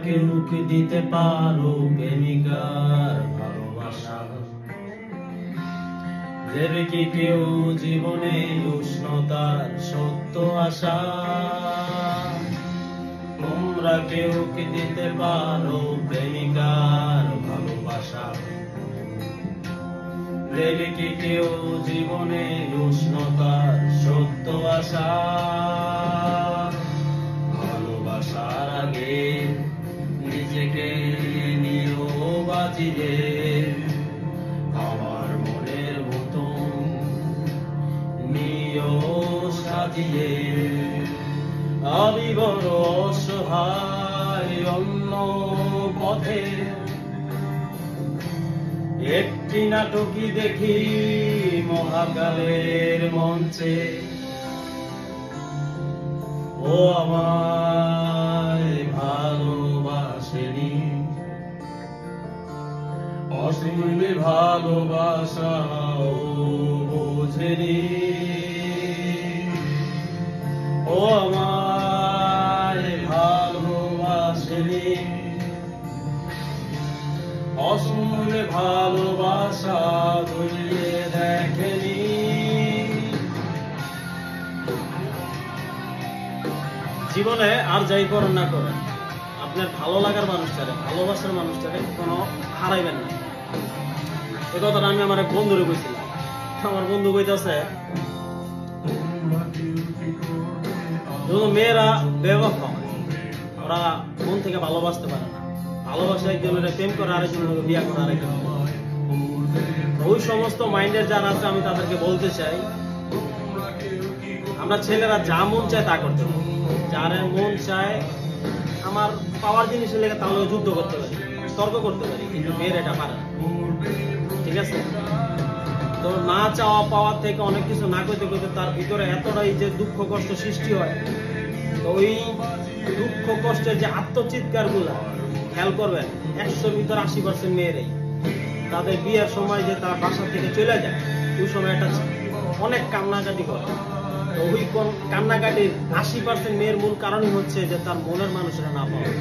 কেউ কি দিতে পারো প্রেমিকার ভালোবাসা? দেবে কি কেউ জীবনে উষ্ণতার সত্য আশা? তোমরা কেউ কি দিতে পারো প্রেমিকার ভালোবাসা? দেবে কি কেউ জীবনে উষ্ণতার সত্য আশা? ভালোবাসার আগে নিজেকে নিও বাজিয়ে, আমার মনের মতন নিও সাজিয়ে। আমি বড় অসহায় অন্য পথে, একটি নাটকই দেখি মহাকালের মঞ্চে। ও আমায় ভালোবাসেনি, অসীম ভালোবাসাও বোঝেনি। ও আমায় ভালোবাসেনি, অসীম ভালোবাসা ধরিয়ে দেখেনি। জীবনে আর যাই করেন না করেন, আপনার ভালো লাগার মানুষটারে, ভালোবাসার মানুষটারে কোনো হারাইবেন না। এই কথাটা আমি আমার এক বন্ধুরে কইছিলাম। আমার বন্ধু কইতেছে, মেয়েরা বেওয়াফা, ওরা মন থেকে ভালোবাসতে পারে না। ভালোবাসা একজনের প্রেম করে, আরেকজনের বিয়ে করে আরেকজন। ওই সমস্ত মাইন্ডের যারা আছে, আমি তাদেরকে বলতে চাই, আমরা ছেলেরা যা মন চায় তা করতে পারি। যার মন চায় আমার পাওয়ার জিনিসের লেগে, তাহলে যুদ্ধ করতে পারি, তর্ক করতে পারি, কিন্তু মেয়ের এটা পারে না। ঠিক আছে? তো না চাওয়া পাওয়ার থেকে অনেক কিছু না করতে করতে তার ভিতরে এতটাই যে দুঃখ কষ্ট সৃষ্টি হয়, তো ওই দুঃখ কষ্টের যে আত্মচিৎকার গুলা খেয়াল করবেন, 100 ভিতর 80% মেয়েরাই তাদের বিয়ের সময় যে তার বাসা থেকে চলে যায়, ওই সময় একটা অনেক কান্নাকাটি করে। তো ওই কান্নাকাটির 80% মেয়ের মূল কারণই হচ্ছে যে তার মনের মানুষেরা না পাওয়া,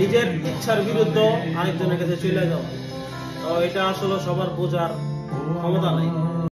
নিজের ইচ্ছার বিরুদ্ধে আরেকজনের কাছে চলে যাওয়া। তো এটা আসলে সবার বোঝার ক্ষমতা নাই।